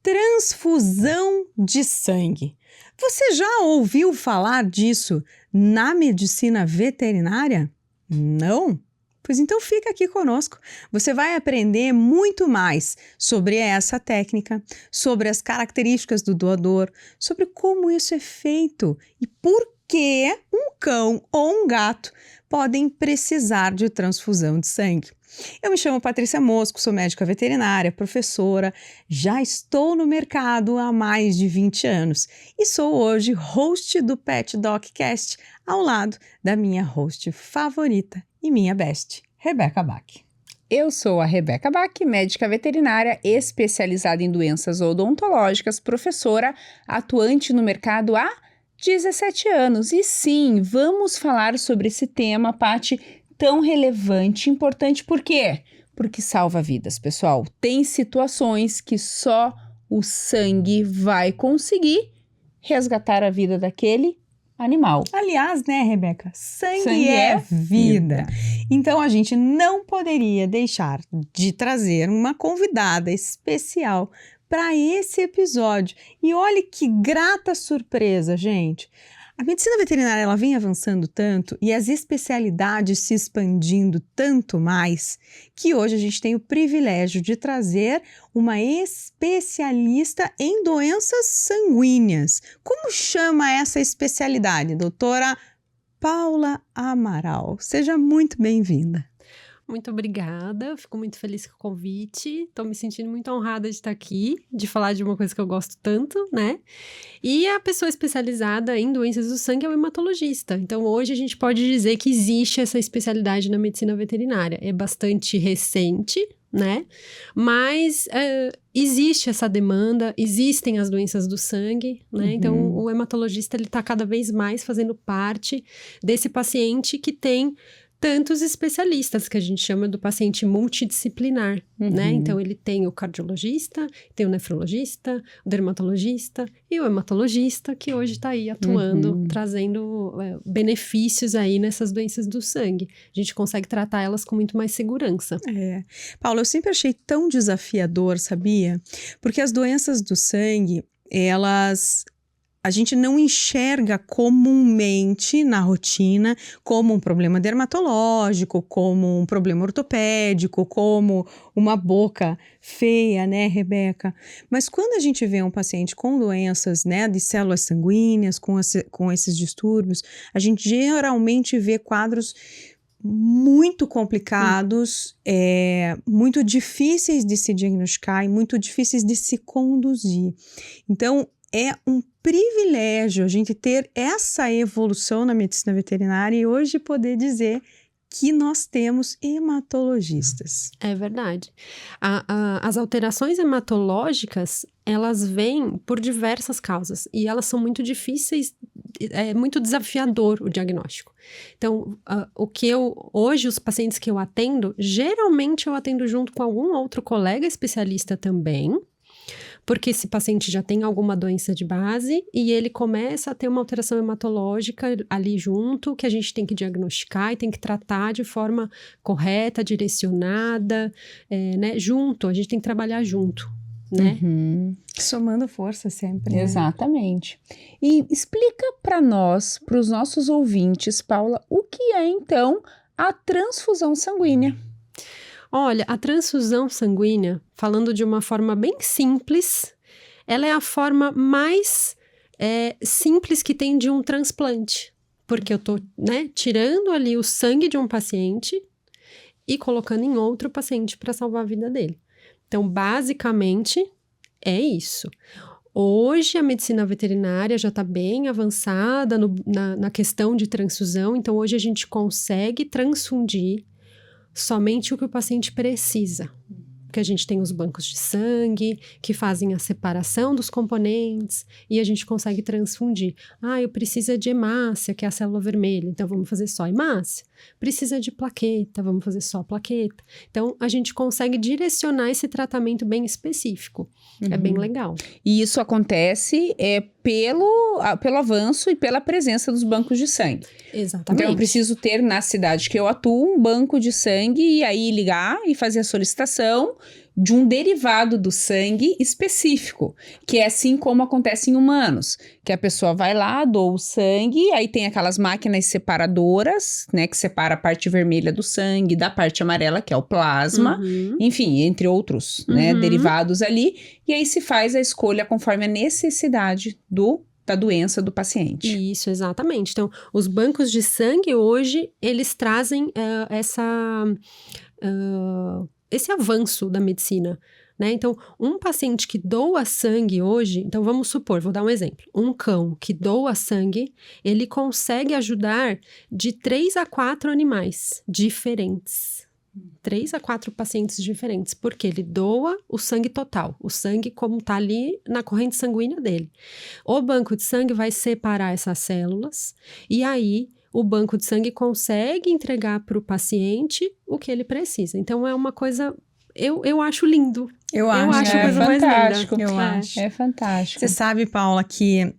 Transfusão de sangue. Você já ouviu falar disso na medicina veterinária? Não? Pois então fica aqui conosco. Você vai aprender muito mais sobre essa técnica, sobre as características do doador, sobre como isso é feito e por que um cão ou um gato podem precisar de transfusão de sangue. Eu me chamo Patrícia Mosco, sou médica veterinária, professora, já estou no mercado há mais de 20 anos e sou hoje host do Pet Doccast, ao lado da minha host favorita e minha best, Rebeca Bach. Eu sou a Rebeca Bach, médica veterinária especializada em doenças odontológicas, professora, atuante no mercado há 17 anos. E sim, vamos falar sobre esse tema, Paty, tão relevante, importante, por quê? Porque salva vidas, pessoal. Tem situações que só o sangue vai conseguir resgatar a vida daquele animal. Aliás, né, Rebeca? Sangue é vida. Então, a gente não poderia deixar de trazer uma convidada especial para esse episódio. E olha que grata surpresa, gente. A medicina veterinária ela vem avançando tanto e as especialidades se expandindo tanto mais que hoje a gente tem o privilégio de trazer uma especialista em doenças sanguíneas. Como chama essa especialidade, doutora Paula Amaral? Seja muito bem-vinda. Muito obrigada, fico muito feliz com o convite, estou me sentindo muito honrada de estar aqui, de falar de uma coisa que eu gosto tanto, né? E a pessoa especializada em doenças do sangue é o hematologista, então hoje a gente pode dizer que existe essa especialidade na medicina veterinária, é bastante recente, né? Mas existe essa demanda, existem as doenças do sangue, né? Uhum. Então o hematologista ele está cada vez mais fazendo parte desse paciente que tem tantos especialistas, que a gente chama do paciente multidisciplinar, né? Então, ele tem o cardiologista, tem o nefrologista, o dermatologista e o hematologista, que hoje está aí atuando, trazendo benefícios aí nessas doenças do sangue. A gente consegue tratar elas com muito mais segurança. Paula, eu sempre achei tão desafiador, sabia? Porque as doenças do sangue, a gente não enxerga comumente na rotina como um problema dermatológico, como um problema ortopédico, como uma boca feia, né, Rebeca? Mas quando a gente vê um paciente com doenças, né, de células sanguíneas, com esses distúrbios, a gente geralmente vê quadros muito complicados, muito difíceis de se diagnosticar e muito difíceis de se conduzir. Então, é um privilégio a gente ter essa evolução na medicina veterinária e hoje poder dizer que nós temos hematologistas. É verdade. As alterações hematológicas, elas vêm por diversas causas e elas são muito difíceis, é muito desafiador o diagnóstico. Então, hoje os pacientes que eu atendo, geralmente eu atendo junto com algum outro colega especialista também, porque esse paciente já tem alguma doença de base e ele começa a ter uma alteração hematológica ali junto, que a gente tem que diagnosticar e tem que tratar de forma correta, direcionada, né? Junto, a gente tem que trabalhar junto, né? Somando força sempre. Né? Exatamente. E explica para nós, para os nossos ouvintes, Paula, o que é então a transfusão sanguínea? Olha, a transfusão sanguínea, falando de uma forma bem simples, ela é a forma mais simples que tem de um transplante. Porque eu tô, né, tirando ali o sangue de um paciente e colocando em outro paciente para salvar a vida dele. Então, basicamente, é isso. Hoje, a medicina veterinária já está bem avançada na questão de transfusão. Então, hoje a gente consegue transfundir somente o que o paciente precisa. Porque a gente tem os bancos de sangue que fazem a separação dos componentes e a gente consegue transfundir. Eu preciso de hemácia, que é a célula vermelha, então vamos fazer só hemácia. precisa de plaqueta, vamos fazer só plaqueta. Então, a gente consegue direcionar esse tratamento bem específico. É bem legal. E isso acontece pelo avanço e pela presença dos bancos de sangue. Exatamente. Então, eu preciso ter na cidade que eu atuo um banco de sangue e aí ligar e fazer a solicitação de um derivado do sangue específico, que é assim como acontece em humanos, que a pessoa vai lá, doa o sangue, aí tem aquelas máquinas separadoras, né, que separa a parte vermelha do sangue da parte amarela, que é o plasma, enfim, entre outros, né, derivados ali, e aí se faz a escolha conforme a necessidade da doença do paciente. Isso, exatamente. Então, os bancos de sangue hoje, eles trazem esse avanço da medicina, né? Então, um paciente que doa sangue hoje, então vamos supor, vou dar um exemplo, um cão que doa sangue, ele consegue ajudar de 3 a 4 animais diferentes. 3 a 4 pacientes diferentes, porque ele doa o sangue total, o sangue como está ali na corrente sanguínea dele. O banco de sangue vai separar essas células e aí o banco de sangue consegue entregar para o paciente o que ele precisa. Então, é uma coisa... Eu acho lindo. Eu acho a coisa mais fantástico. linda. Eu acho. É fantástico. Você sabe, Paula, que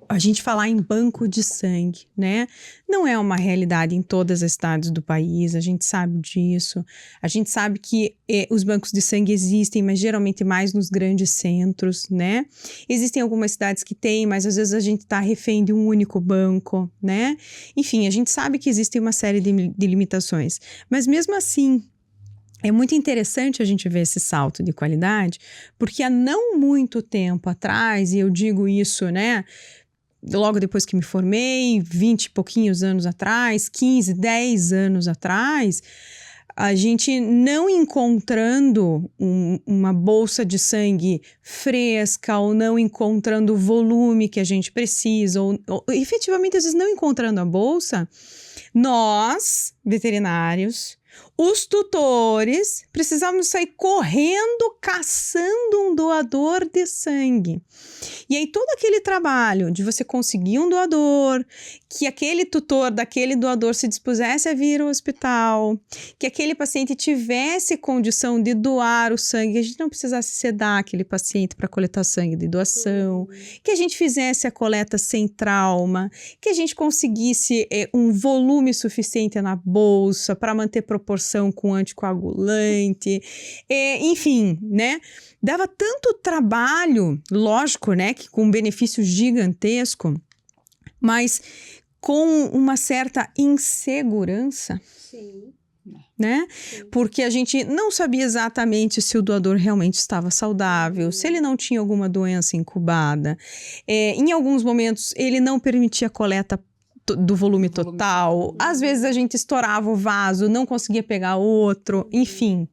a gente falar em banco de sangue, né? Não é uma realidade em todas as cidades do país, a gente sabe disso. A gente sabe que os bancos de sangue existem, mas geralmente mais nos grandes centros, né? Existem algumas cidades que têm, mas às vezes a gente está refém de um único banco, né? Enfim, a gente sabe que existem uma série de limitações. Mas mesmo assim, é muito interessante a gente ver esse salto de qualidade, porque há não muito tempo atrás, e eu digo isso, né, logo depois que me formei, 20 e pouquinhos anos atrás, 15, 10 anos atrás, a gente não encontrando uma bolsa de sangue fresca ou não encontrando o volume que a gente precisa, ou efetivamente às vezes não encontrando a bolsa, nós, veterinários, os tutores precisávamos sair correndo, caçando um doador de sangue. E aí todo aquele trabalho de você conseguir um doador, que aquele tutor daquele doador se dispusesse a vir ao hospital, que aquele paciente tivesse condição de doar o sangue, que a gente não precisasse sedar aquele paciente para coletar sangue de doação, que a gente fizesse a coleta sem trauma, que a gente conseguisse um volume suficiente na bolsa para manter proporção com anticoagulante, enfim, né? Dava tanto trabalho, lógico, né, que com um benefício gigantesco, mas com uma certa insegurança. Sim. Né? Porque a gente não sabia exatamente se o doador realmente estava saudável, se ele não tinha alguma doença incubada. Em alguns momentos, ele não permitia a coleta do volume total. Às vezes a gente estourava o vaso, não conseguia pegar outro, enfim.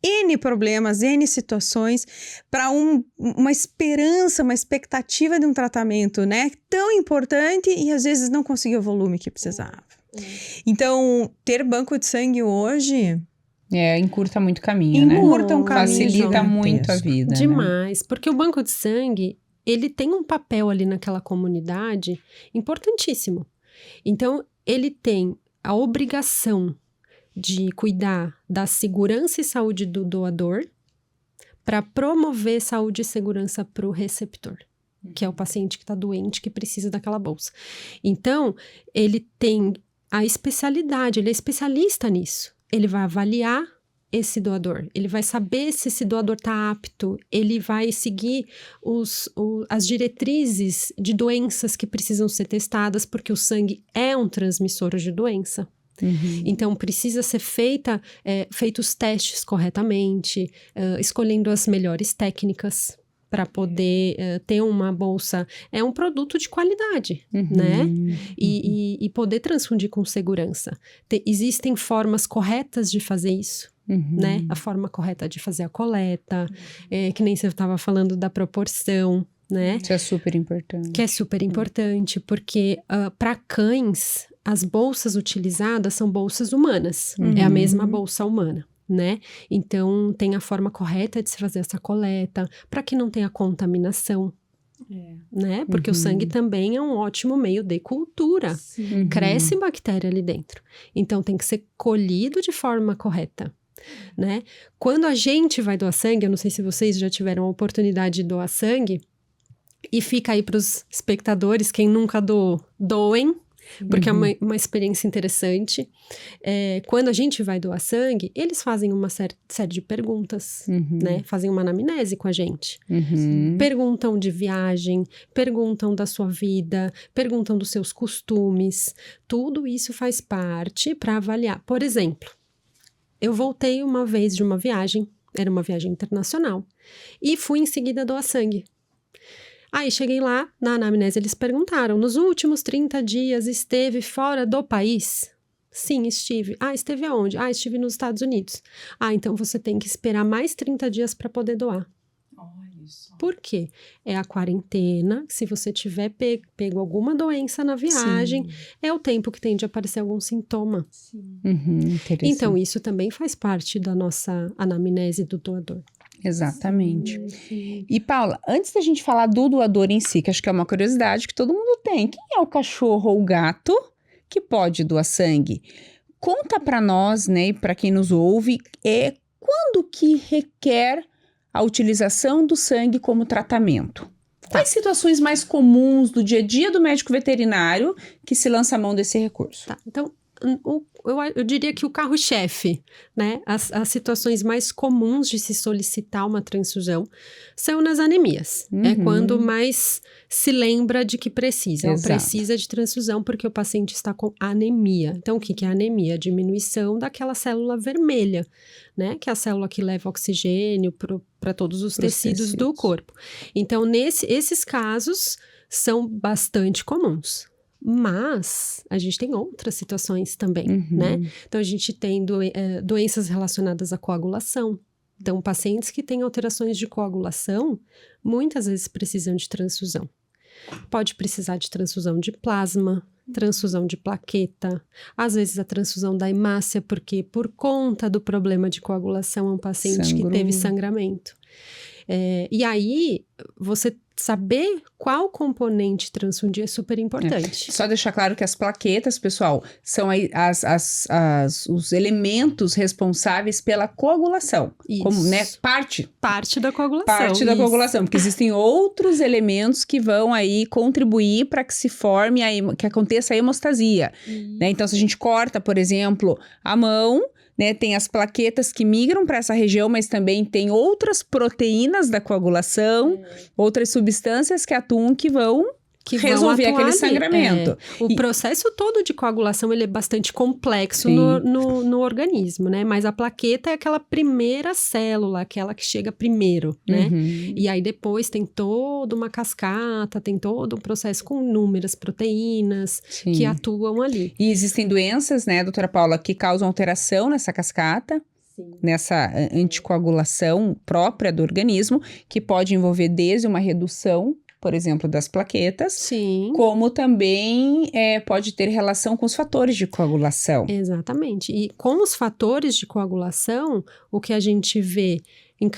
N problemas, N situações para uma esperança, uma expectativa de um tratamento, né? Tão importante e às vezes não conseguia o volume que precisava. Então, ter banco de sangue hoje... encurta muito caminho, né? Encurta um caminho. Facilita muito a vida, demais, né? Porque o banco de sangue, ele tem um papel ali naquela comunidade importantíssimo. Então, ele tem a obrigação de cuidar da segurança e saúde do doador para promover saúde e segurança para o receptor, que é o paciente que está doente, que precisa daquela bolsa. Então, ele tem a especialidade, ele é especialista nisso. Ele vai avaliar esse doador, ele vai saber se esse doador está apto, ele vai seguir as diretrizes de doenças que precisam ser testadas, porque o sangue é um transmissor de doença. Então, precisa ser feitos testes corretamente, escolhendo as melhores técnicas para poder ter uma bolsa. É um produto de qualidade, né? E poder transfundir com segurança. Existem formas corretas de fazer isso, né? A forma correta de fazer a coleta, que nem você estava falando da proporção, né? Isso é super importante. Que é super importante, porque para cães, as bolsas utilizadas são bolsas humanas. É a mesma bolsa humana, né? Então, tem a forma correta de se fazer essa coleta, para que não tenha contaminação, né? Porque o sangue também é um ótimo meio de cultura. Uhum. Cresce bactéria ali dentro. Então, tem que ser colhido de forma correta, né? Quando a gente vai doar sangue, eu não sei se vocês já tiveram a oportunidade de doar sangue, e fica aí para os espectadores, quem nunca doem, porque é uma experiência interessante. Quando a gente vai doar sangue, eles fazem uma série de perguntas, né? Fazem uma anamnese com a gente. Perguntam de viagem, perguntam da sua vida, perguntam dos seus costumes. Tudo isso faz parte para avaliar. Por exemplo, eu voltei uma vez de uma viagem, era uma viagem internacional, e fui em seguida doar sangue. Aí cheguei lá, na anamnese eles perguntaram, nos últimos 30 dias esteve fora do país? Sim, estive. Ah, esteve aonde? Ah, estive nos Estados Unidos. Ah, então você tem que esperar mais 30 dias para poder doar. Por quê? É a quarentena, se você tiver pego alguma doença na viagem, é o tempo que tem de aparecer algum sintoma. Então, isso também faz parte da nossa anamnese do doador. Exatamente. E Paula, antes da gente falar do doador em si, que acho que é uma curiosidade que todo mundo tem, quem é o cachorro ou o gato que pode doar sangue? Conta para nós, né, e para quem nos ouve, quando que requer a utilização do sangue como tratamento? Quais situações mais comuns do dia a dia do médico veterinário que se lança a mão desse recurso? Tá, então, eu diria que o carro-chefe, né? As situações mais comuns de se solicitar uma transfusão são nas anemias. É quando mais se lembra de que precisa. Ou precisa de transfusão porque o paciente está com anemia. Então, o que é anemia? A diminuição daquela célula vermelha, né? Que é a célula que leva oxigênio para todos os tecidos do corpo. Então, esses casos são bastante comuns. Mas a gente tem outras situações também, né? Então, a gente tem doenças relacionadas à coagulação. Então, pacientes que têm alterações de coagulação, muitas vezes precisam de transfusão. Pode precisar de transfusão de plasma, transfusão de plaqueta, às vezes a transfusão da hemácia, porque por conta do problema de coagulação é um paciente que teve sangramento. E aí, você saber qual componente transfundir é super importante. Só deixar claro que as plaquetas, pessoal, são os elementos responsáveis pela coagulação. Isso. Como, né? Parte da coagulação. Parte da coagulação, porque existem outros elementos que vão aí contribuir para que se forme, que aconteça a hemostasia. Né? Então, se a gente corta, por exemplo, a mão, né, tem as plaquetas que migram para essa região, mas também tem outras proteínas da coagulação, outras substâncias que atuam que vão resolver aquele sangramento. O processo todo de coagulação, ele é bastante complexo no organismo, né? Mas a plaqueta é aquela primeira célula, aquela que chega primeiro, né? E aí depois tem toda uma cascata, tem todo um processo com inúmeras proteínas que atuam ali. E existem doenças, né, doutora Paula, que causam alteração nessa cascata, nessa anticoagulação própria do organismo, que pode envolver desde uma redução, por exemplo, das plaquetas, como também pode ter relação com os fatores de coagulação. Exatamente. E com os fatores de coagulação, o que a gente vê em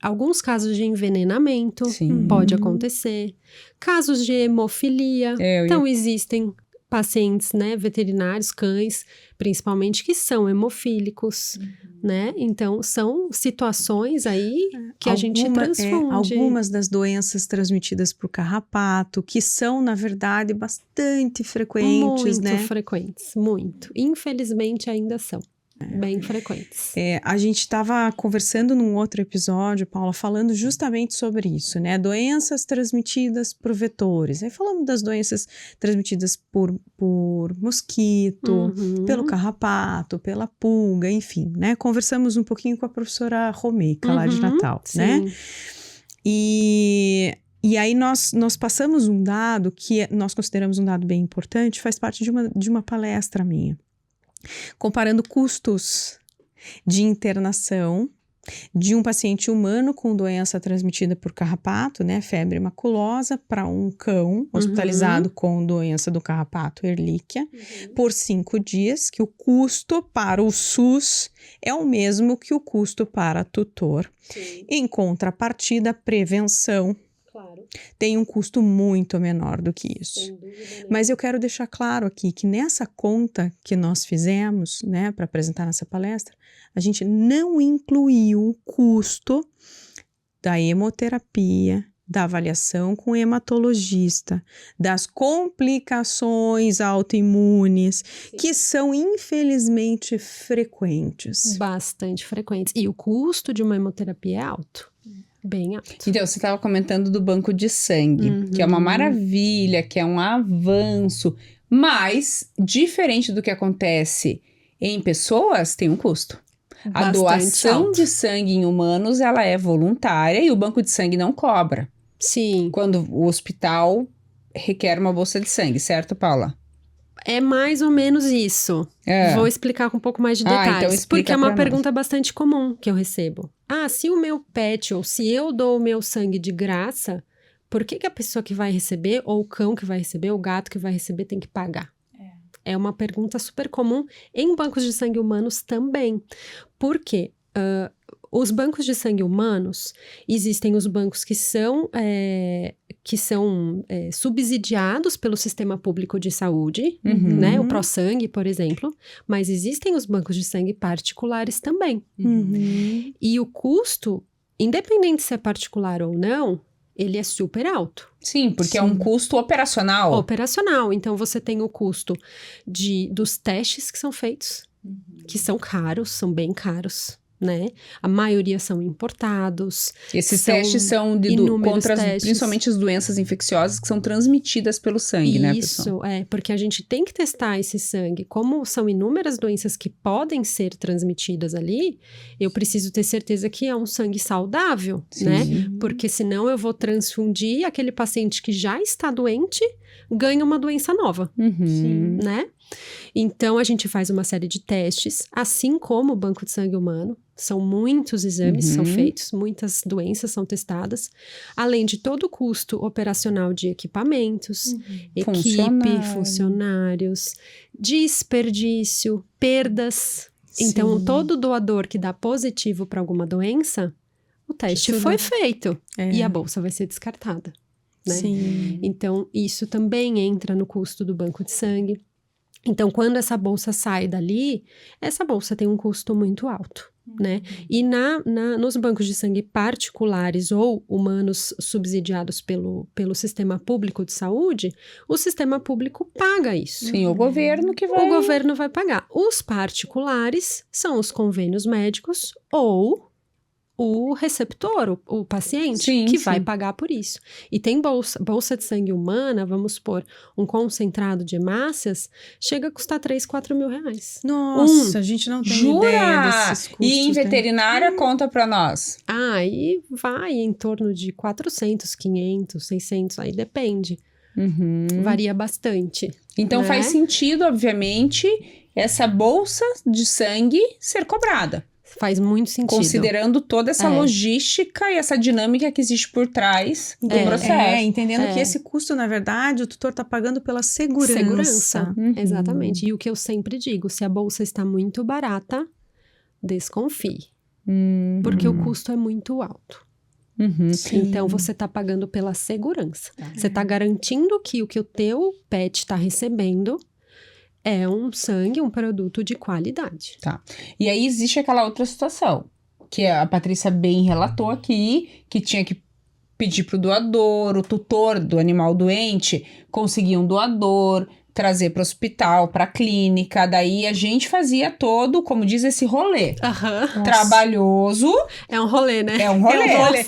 alguns casos de envenenamento, pode acontecer. Casos de hemofilia. Então, existem pacientes, né, veterinários, cães, principalmente, que são hemofílicos, né? Então, são situações aí que a gente transfunde. Algumas das doenças transmitidas por carrapato, que são, na verdade, bastante frequentes, né? Muito frequentes, muito. Infelizmente, ainda são. Bem frequentes. A gente estava conversando num outro episódio, Paula, falando justamente sobre isso, né? Doenças transmitidas por vetores. Aí falamos das doenças transmitidas por mosquito, pelo carrapato, pela pulga, enfim, né? Conversamos um pouquinho com a professora Romeica, lá de Natal, né? E aí nós passamos um dado que nós consideramos um dado bem importante, faz parte de uma palestra minha. Comparando custos de internação de um paciente humano com doença transmitida por carrapato, né, febre maculosa, para um cão hospitalizado com doença do carrapato Ehrlichia, por 5 dias, que o custo para o SUS é o mesmo que o custo para tutor. Em contrapartida, prevenção, tem um custo muito menor do que isso. Sem dúvida nenhuma. Mas eu quero deixar claro aqui que nessa conta que nós fizemos, né, para apresentar nessa palestra, a gente não incluiu o custo da hemoterapia, da avaliação com o hematologista, das complicações autoimunes, que são infelizmente frequentes. Bastante frequentes. E o custo de uma hemoterapia é alto. Bem alto. Então, você estava comentando do banco de sangue, que é uma maravilha, que é um avanço, mas, diferente do que acontece em pessoas, tem um custo. A Bastante doação alto. de sangue em humanos, ela é voluntária e o banco de sangue não cobra. Sim. Quando o hospital requer uma bolsa de sangue, certo, Paula? É mais ou menos isso. É. Vou explicar com um pouco mais de então detalhes. explica Porque é uma pra nós. pergunta bastante comum que eu recebo. Se o meu pet ou se eu dou o meu sangue de graça, por que a pessoa que vai receber, ou o cão que vai receber, ou o gato que vai receber, tem que pagar? É uma pergunta super comum em bancos de sangue humanos também. Por quê? Os bancos de sangue humanos, existem os bancos que são subsidiados pelo sistema público de saúde, né? O ProSangue, por exemplo. Mas existem os bancos de sangue particulares também. Uhum. E o custo, independente se é particular ou não, ele é super alto. Sim, porque é um custo operacional. Operacional. Então, você tem o custo dos testes que são feitos, que são caros, são bem caros, né? A maioria são importados. Esses são testes são inúmeros contra testes. principalmente as doenças infecciosas que são transmitidas pelo sangue, né, pessoal? Isso, porque a gente tem que testar esse sangue. Como são inúmeras doenças que podem ser transmitidas ali, eu preciso ter certeza que é um sangue saudável, né? Porque senão eu vou transfundir aquele paciente que já está doente, ganha uma doença nova, né? Então, a gente faz uma série de testes, assim como o banco de sangue humano. São muitos exames que são feitos, muitas doenças são testadas, além de todo o custo operacional de equipamentos, equipe, funcionários, desperdício, perdas. Então, todo doador que dá positivo para alguma doença, o teste foi feito e a bolsa vai ser descartada, né? Sim. Então, isso também entra no custo do banco de sangue. Então, quando essa bolsa sai dali, essa bolsa tem um custo muito alto, né? E nos bancos de sangue particulares ou humanos subsidiados pelo sistema público de saúde, o sistema público paga isso. Sim, o governo que vai... O governo vai pagar. Os particulares são os convênios médicos ou o receptor, o paciente, que vai pagar por isso. E tem bolsa de sangue humana, vamos supor, um concentrado de hemácias, chega a custar 3, 4 mil reais. Nossa, a gente não tem ideia desses custos. E em veterinária, conta pra nós. E vai em torno de 400, 500, 600, aí depende. Varia bastante. Então né? faz sentido, obviamente, essa bolsa de sangue ser cobrada. Faz muito sentido. Considerando toda essa logística e essa dinâmica que existe por trás do processo. Entendendo que esse custo, na verdade, o tutor está pagando pela segurança. Exatamente. E o que eu sempre digo, se a bolsa está muito barata, desconfie. Porque o custo é muito alto. Então, você está pagando pela segurança. Você está garantindo que o teu pet está recebendo é um sangue, um produto de qualidade. Tá. E aí existe aquela outra situação, que a Patrícia bem relatou aqui, que tinha que pedir pro doador, o tutor do animal doente, conseguir um doador, trazer para o hospital, para a clínica, daí a gente fazia todo, como diz, esse rolê. Trabalhoso. É um rolê, né? É um rolê.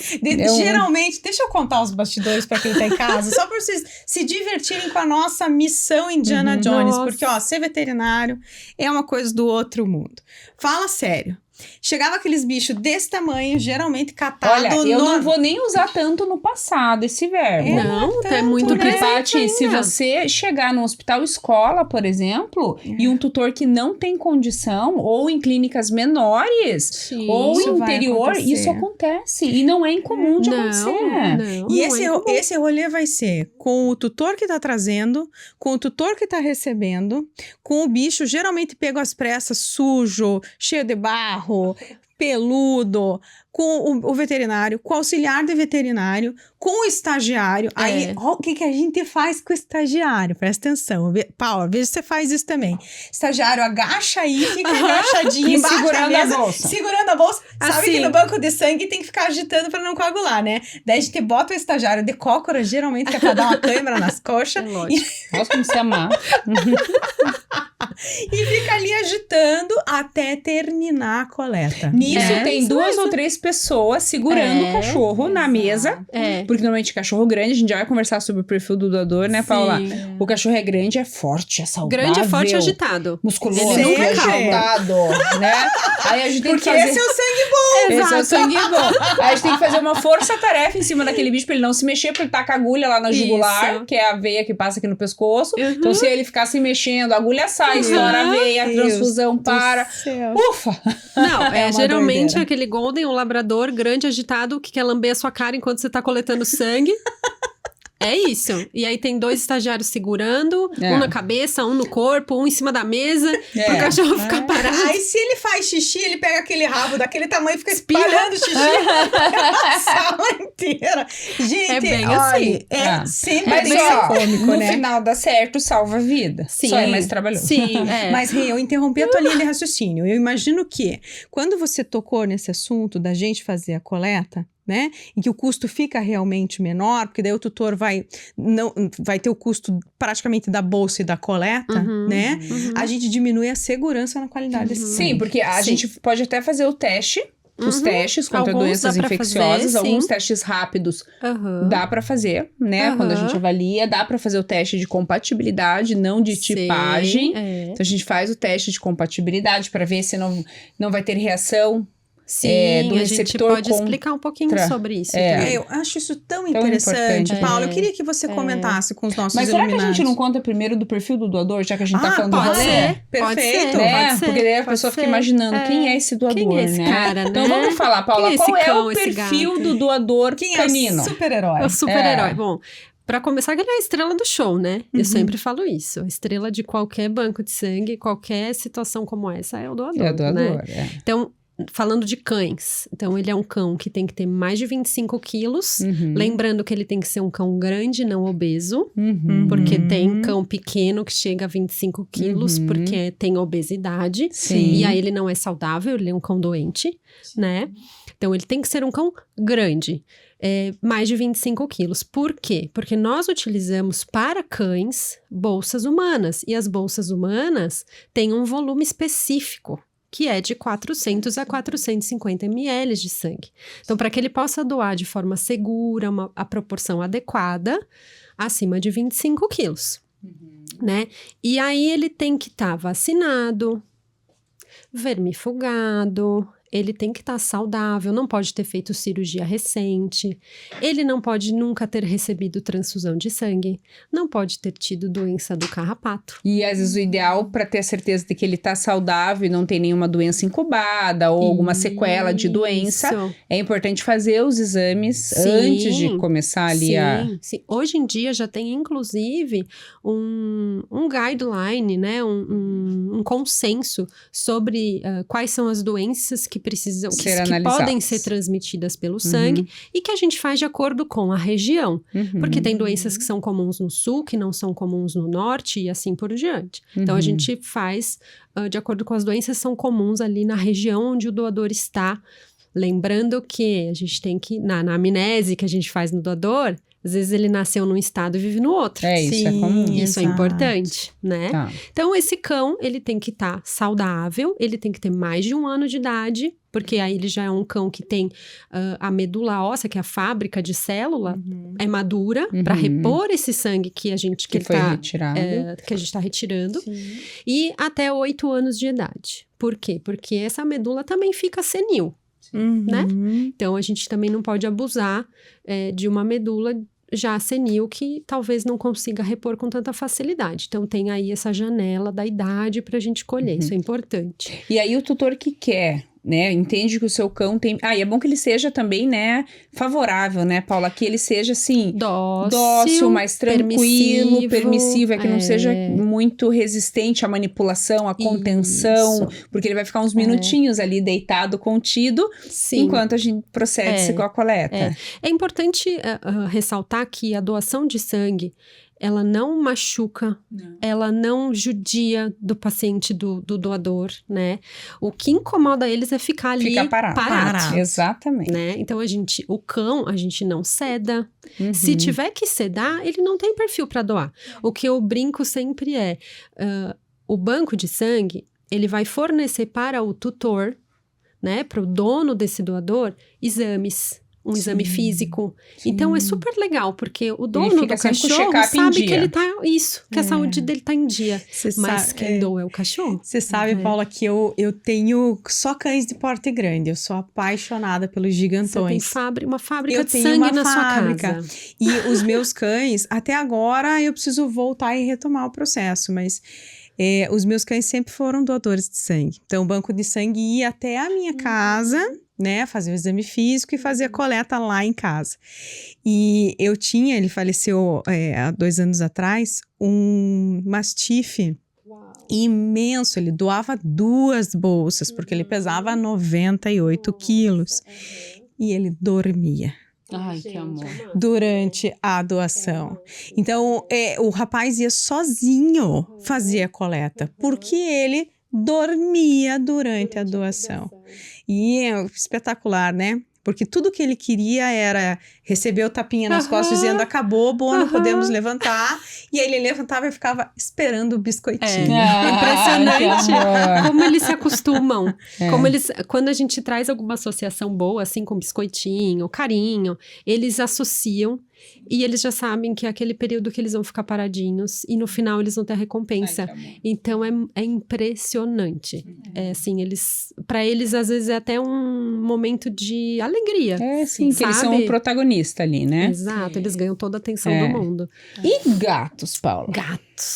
Geralmente, deixa eu contar os bastidores para quem tá em casa, só para vocês se divertirem com a nossa missão Indiana Jones, porque, ser veterinário é uma coisa do outro mundo. Fala sério. Chegava aqueles bichos desse tamanho, geralmente catado. Olha, eu não vou nem usar tanto no passado esse verbo. É muito porque, presente Paty, ainda. se você chegar num hospital escola, por exemplo, e um tutor que não tem condição, ou em clínicas menores, ou em interior, isso acontece. E não é incomum de acontecer. E esse rolê vai ser com o tutor que tá trazendo, com o tutor que tá recebendo, com o bicho geralmente pego às pressas, sujo, cheio de barro, peludo, com o veterinário, com o auxiliar de veterinário, com o estagiário. Aí, ó, o que a gente faz com o estagiário? Presta atenção. Paula, veja se você faz isso também. Estagiário agacha aí, fica agachadinho E embaixo segurando da a mesa, bolsa. segurando a bolsa. Sabe Assim. que no banco de sangue tem que ficar agitando pra não coagular, né? Daí a gente bota o estagiário de cócora, geralmente que é pra dar uma câimbra nas É coxas. lógico. Nossa, como se amar. E fica ali agitando até terminar a coleta. Nisso né? tem 2 ou 3 pessoas segurando o cachorro na mesa. É. Porque normalmente cachorro grande, a gente já vai conversar sobre o perfil do doador, né, Paula? Sim. O cachorro é grande, é forte, é saudável. Grande, forte e agitado. Musculoso, Ele nunca agitado, né? Aí a gente tem que Porque fazer... esse é o sangue bom. Esse é o sangue bom. Aí a gente tem que fazer uma força-tarefa em cima daquele bicho pra ele não se mexer, porque ele tá com a agulha lá na jugular, Isso. que é a veia que passa aqui no pescoço. Uhum. Então, se ele ficar se mexendo, a agulha sai, estoura a veia, a Deus transfusão do para. céu. Ufa! Não, É uma geralmente doideira. aquele golden, um labrador grande, agitado, que quer lamber a sua cara enquanto você tá coletando sangue. É isso. E aí tem 2 estagiários segurando, É. um na cabeça, um no corpo, um em cima da mesa, É. pro cachorro ficar parado. Aí se ele faz xixi, ele pega aquele rabo daquele tamanho e fica espalhando xixi pela sala inteira. Gente, É bem olha, assim. Ah. sempre Mas tem que ser ó, cômico, no né? final dá certo, salva a vida. Sim. Só é mais trabalhoso. Sim, é. Mas, Rê, eu interrompi a tua linha de raciocínio. Eu imagino que, quando você tocou nesse assunto da gente fazer a coleta, né, em que o custo fica realmente menor, porque daí o tutor vai ter o custo praticamente da bolsa e da coleta, Uhum, né, uhum. a gente diminui a segurança na qualidade desse Sim, sangue. porque a Sim. gente pode até fazer o teste, os Uhum. testes contra Alguns doenças dá pra infecciosas, fazer, alguns sim. testes rápidos Aham. dá pra fazer, né? Aham. Quando a gente avalia, dá pra fazer o teste de compatibilidade, não de Sim, tipagem. é. Então a gente faz o teste de compatibilidade pra ver se não vai ter reação. Sim, do a gente receptor pode explicar um pouquinho sobre isso. também. Eu acho isso tão Tão interessante, importante. Paula. Eu queria que você comentasse com os nossos Mas será que a iluminados. gente não conta primeiro do perfil do doador, já que a gente tá falando pode do ser. rolê? Pode Perfeito. ser, Né? pode ser, Porque daí a pode pessoa fica ser. imaginando quem é esse doador, Quem é esse né? cara, Então né? vamos falar, Paula, Quem é esse qual é cão, o esse perfil gato? do doador Quem é canino? o super-herói? É o super-herói. É. Bom, pra começar, que ele é a estrela do show, né? Uhum. Eu sempre falo isso. A estrela de qualquer banco de sangue, qualquer situação como essa, é o doador, É o doador, né? é. Então, falando de cães. Então, ele é um cão que tem que ter mais de 25 quilos. Uhum. Lembrando que ele tem que ser um cão grande, não obeso. Uhum. Porque tem cão pequeno que chega a 25 quilos, Uhum. porque tem obesidade. Sim. E aí ele não é saudável, ele é um cão doente, né? Então ele tem que ser um cão grande, mais de 25 quilos. Por quê? Porque nós utilizamos para cães bolsas humanas. E as bolsas humanas têm um volume específico, que é de 400 a 450 ml de sangue. Então, para que ele possa doar de forma segura, a proporção adequada, acima de 25 quilos, né? E aí ele tem que estar vacinado, vermifugado, ele tem que estar saudável, não pode ter feito cirurgia recente, ele não pode nunca ter recebido transfusão de sangue, não pode ter tido doença do carrapato. E às vezes o ideal para ter a certeza de que ele tá saudável e não tem nenhuma doença incubada ou alguma sequela de doença, Isso. é importante fazer os exames Sim. antes de começar ali Sim. Hoje em dia já tem, inclusive, um guideline, né? Um consenso sobre quais são as doenças que precisam, que analisadas. podem ser transmitidas pelo sangue e que a gente faz de acordo com a região. Porque tem doenças que são comuns no sul, que não são comuns no norte e assim por diante. Então, a gente faz de acordo com as doenças que são comuns ali na região onde o doador está. Lembrando que a gente tem que, na anamnese que a gente faz no doador, às vezes ele nasceu num estado e vive no outro. Isso é comum. Isso é exato. importante, né? Tá. Então, esse cão, ele tem que estar saudável, ele tem que ter mais de 1 ano de idade, porque aí ele já é um cão que tem a medula óssea, que é a fábrica de célula, é madura para repor esse sangue que a gente Que foi tá, retirado. que a gente está retirando, e até 8 anos de idade. Por quê? Porque essa medula também fica senil, né? Então, a gente também não pode abusar de uma medula já senil que talvez não consiga repor com tanta facilidade. Então, tem aí essa janela da idade para a gente colher, isso é importante. E aí o tutor que quer né, entende que o seu cão tem... Ah, e é bom que ele seja também, né, favorável, né, Paula? Que ele seja, assim, dócil, mais tranquilo, permissivo, que não seja muito resistente à manipulação, à contenção, porque ele vai ficar uns minutinhos ali deitado, contido, enquanto a gente procede com a coleta. É importante ressaltar que a doação de sangue, ela não machuca, ela não judia do paciente, do doador, né? O que incomoda eles é ficar ali parado. Exatamente. Né? Então, o cão, a gente não ceda. Se tiver que sedar, ele não tem perfil para doar. O que eu brinco sempre é, o banco de sangue, ele vai fornecer para o tutor, né? Para o dono desse doador, exames. Um exame físico. Então, é super legal, porque o dono do cachorro sabe que ele tá... que a saúde dele tá em dia. Mas quem doa é o cachorro. Você sabe, Paula, que eu tenho só cães de porte grande. Eu sou apaixonada pelos gigantões. Você tem uma fábrica de sangue na sua casa. E os meus cães, até agora, eu preciso voltar e retomar o processo, mas... os meus cães sempre foram doadores de sangue. Então, o banco de sangue ia até a minha casa, né? Fazer o exame físico e fazer a coleta lá em casa. E eu tinha, ele faleceu há 2 anos atrás, um mastife imenso. Ele doava 2 bolsas, porque ele pesava 98 quilos. E ele dormia. Ai, que amor. Durante a doação. Então, o rapaz ia sozinho fazer a coleta, porque ele dormia durante a doação. E é espetacular, né? Porque tudo que ele queria era receber o tapinha nas costas, dizendo, acabou, Bono, podemos levantar. E aí ele levantava e ficava esperando o biscoitinho. Impressionante como eles se acostumam. Como quando a gente traz alguma associação boa, assim, com biscoitinho, carinho, eles associam e eles já sabem que é aquele período que eles vão ficar paradinhos e no final eles vão ter a recompensa. Então é impressionante. Assim, para eles às vezes é até um momento de alegria. Sim, que eles são o protagonista ali, né? Exato, eles ganham toda a atenção do mundo. E gatos, Paula?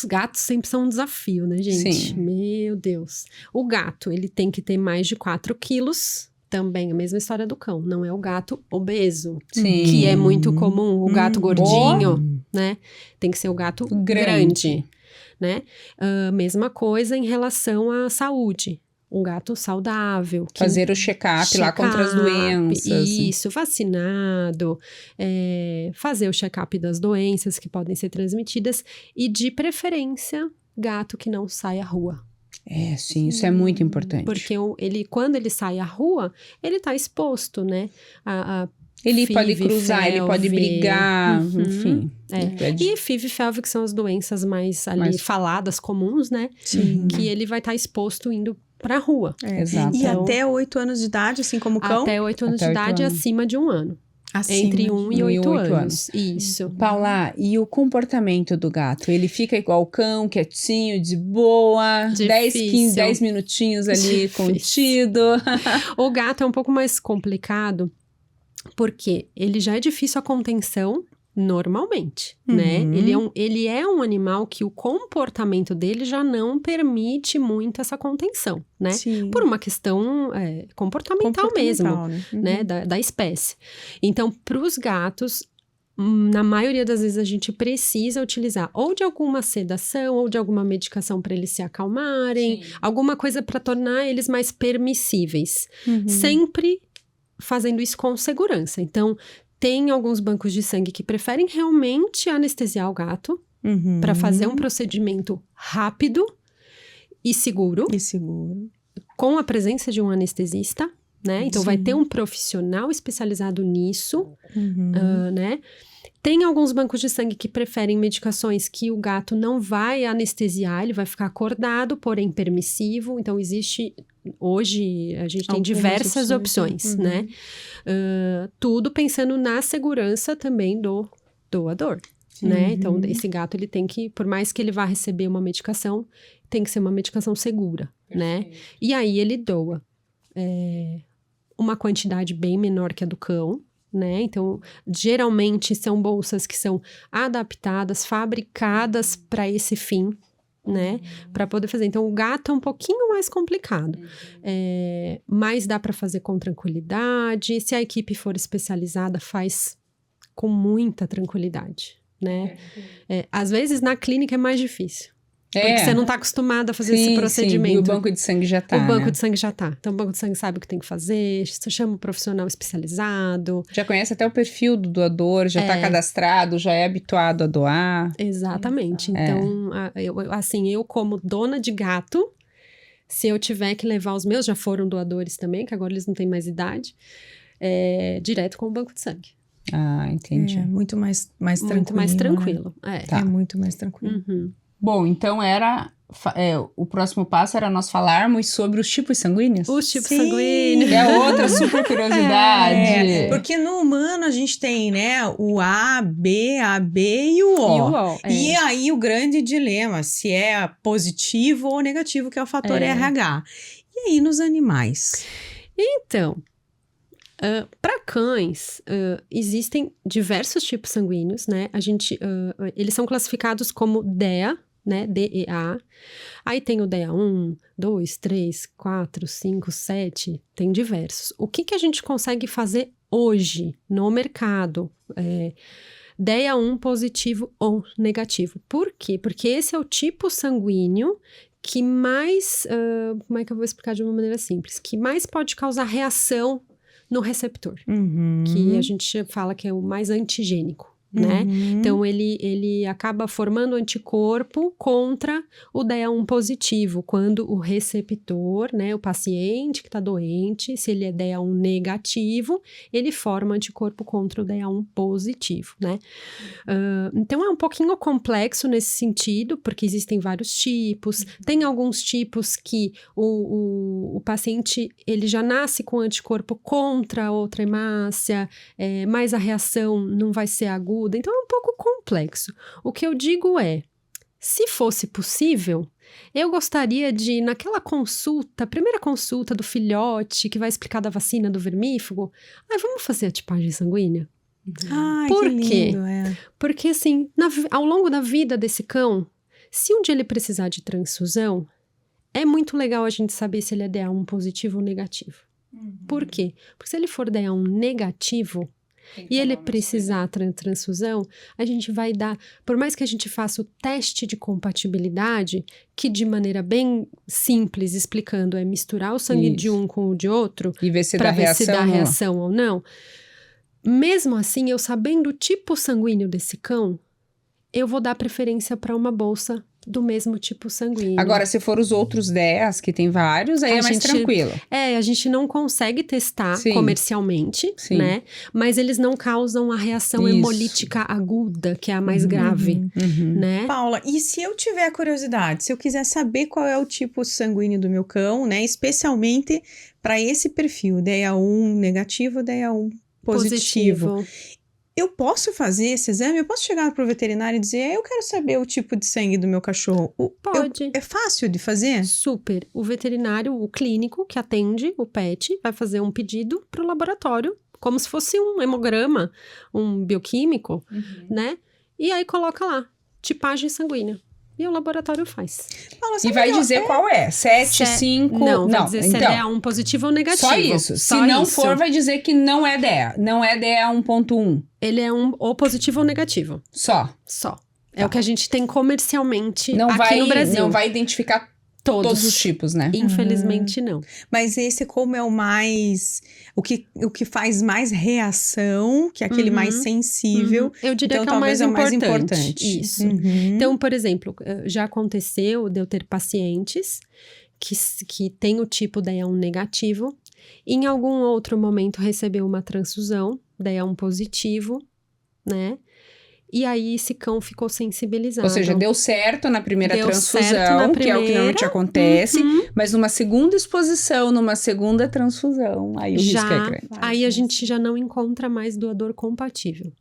Gatos sempre são um desafio, né, gente? Sim. Meu Deus. O gato, ele tem que ter mais de 4 quilos. Também a mesma história do cão, não é o gato obeso, que é muito comum, o gato gordinho, né? Tem que ser o gato grande, né? Mesma coisa em relação à saúde, um gato saudável. Fazer o check-up lá contra as doenças. Isso, vacinado, fazer o check-up das doenças que podem ser transmitidas e, de preferência, gato que não sai à rua. Sim, isso é muito importante. Porque quando ele sai à rua, ele tá exposto, né? Ele pode cruzar, ele pode brigar, enfim. E FIV e FeLV, que são as doenças mais faladas, comuns, né? Sim. Que ele vai estar exposto indo pra rua. Exato. E até 8 anos de idade, assim como o cão? Até 8 anos de idade, acima de 1 ano. Entre 1 e 8 anos. Isso. Paula, e o comportamento do gato? Ele fica igual o cão, quietinho, de boa, 10 minutinhos ali contido? O gato é um pouco mais complicado, porque ele já é difícil a contenção normalmente, né? Ele é um animal que o comportamento dele já não permite muito essa contenção, né? Sim. Por uma questão comportamental mesmo, né? Da espécie. Então, para os gatos, na maioria das vezes a gente precisa utilizar ou de alguma sedação ou de alguma medicação para eles se acalmarem, alguma coisa para tornar eles mais permissíveis. Sempre fazendo isso com segurança. Então, tem alguns bancos de sangue que preferem realmente anestesiar o gato para fazer um procedimento rápido e seguro. Com a presença de um anestesista, né? Então, vai ter um profissional especializado nisso, né? Tem alguns bancos de sangue que preferem medicações que o gato não vai anestesiar, ele vai ficar acordado, porém permissivo. Então, hoje a gente tem diversas opções, né? Tudo pensando na segurança também do doador, né? Então, esse gato, ele tem que, por mais que ele vá receber uma medicação, tem que ser uma medicação segura, né? E aí ele doa uma quantidade bem menor que a do cão, né? Então, geralmente são bolsas que são adaptadas, fabricadas para esse fim, né? Para poder fazer. Então, o gato é um pouquinho mais complicado. Mas dá para fazer com tranquilidade. Se a equipe for especializada, faz com muita tranquilidade, né? Às vezes, na clínica é mais difícil. Porque você não está acostumado a fazer esse procedimento. Sim. E o banco de sangue já tá, O banco de sangue já tá. Então, o banco de sangue sabe o que tem que fazer, você chama um profissional especializado. Já conhece até o perfil do doador, já tá cadastrado, já é habituado a doar. Exatamente. Então, eu como dona de gato, se eu tiver que levar os meus, já foram doadores também, que agora eles não têm mais idade, direto com o banco de sangue. Ah, entendi. Muito mais tranquilo. Muito mais tranquilo. Né? Tá. É muito mais tranquilo. Uhum. Bom, então o próximo passo era nós falarmos sobre os tipos sanguíneos? Os tipos Sim. sanguíneos. Que é outra super curiosidade. Porque no humano a gente tem, né, o A, B, AB e o O. E o O, E aí o grande dilema, se é positivo ou negativo, que é o fator RH. E aí nos animais? Então, para cães, existem diversos tipos sanguíneos, né? Eles são classificados como DEA, né? DEA. Aí tem o DEA 1, 2, 3, 4, 5, 7, tem diversos. O que a gente consegue fazer hoje no mercado? DEA 1 positivo ou negativo. Por quê? Porque esse é o tipo sanguíneo que mais, como é que eu vou explicar de uma maneira simples? Que mais pode causar reação no receptor, que a gente fala que é o mais antigênico, né? Então, ele acaba formando anticorpo contra o DEA1 positivo, quando o receptor, né, o paciente que está doente, se ele é DEA1 negativo, ele forma anticorpo contra o DEA1 positivo, né? Então, é um pouquinho complexo nesse sentido, porque existem vários tipos. Tem alguns tipos que o paciente, ele já nasce com anticorpo contra outra hemácia, mas a reação não vai ser aguda. Então, é um pouco complexo. O que eu digo é, se fosse possível, eu gostaria de, naquela consulta, primeira consulta do filhote, que vai explicar da vacina do vermífugo, vamos fazer a tipagem sanguínea? Ai, Por que quê? lindo, Porque, assim, ao longo da vida desse cão, se um dia ele precisar de transfusão, é muito legal a gente saber se ele é DEA1 positivo ou negativo. Por quê? Porque se ele for DEA1 negativo, e ele precisar transfusão, a gente vai dar, por mais que a gente faça o teste de compatibilidade, que de maneira bem simples, explicando, é misturar o sangue de um com o de outro, e ver se para dá ver se dá reação reação ou não. Mesmo assim, eu sabendo o tipo sanguíneo desse cão, eu vou dar preferência para uma bolsa do mesmo tipo sanguíneo. Agora, se for os outros 10, que tem vários, aí é mais tranquilo. A gente não consegue testar comercialmente, Sim. né? Mas eles não causam a reação hemolítica aguda, que é a mais grave, né? Paula, e se eu tiver curiosidade, se eu quiser saber qual é o tipo sanguíneo do meu cão, né? Especialmente para esse perfil, DEA1 negativo, DEA1 positivo. Eu posso fazer esse exame? Eu posso chegar pro veterinário e dizer, eu quero saber o tipo de sangue do meu cachorro. Pode. É fácil de fazer? Super. O veterinário, o clínico que atende o pet, vai fazer um pedido pro laboratório, como se fosse um hemograma, um bioquímico, né? E aí coloca lá, tipagem sanguínea. E o laboratório faz. Paula, e vai dizer qual é? 7, 5... Não, vai dizer se é DEA1 positivo ou negativo. Só isso. Se não for, vai dizer que não é DEA. Não é DEA 1.1. Ele é ou positivo ou negativo. Só. É o que a gente tem comercialmente no Brasil. Não vai identificar todos os tipos, né? Infelizmente, não. Mas esse, como é o mais... O que faz mais reação, que é aquele mais sensível. Eu diria então, que é o mais importante. Isso. Então, por exemplo, já aconteceu de eu ter pacientes que têm o tipo DEA1 negativo. Em algum outro momento recebeu uma transfusão, DEA1 positivo, né? E aí esse cão ficou sensibilizado. Ou seja, deu certo na primeira transfusão, que é o que normalmente acontece, mas numa segunda exposição, numa segunda transfusão, aí o risco é grande. Aí a gente já não encontra mais doador compatível.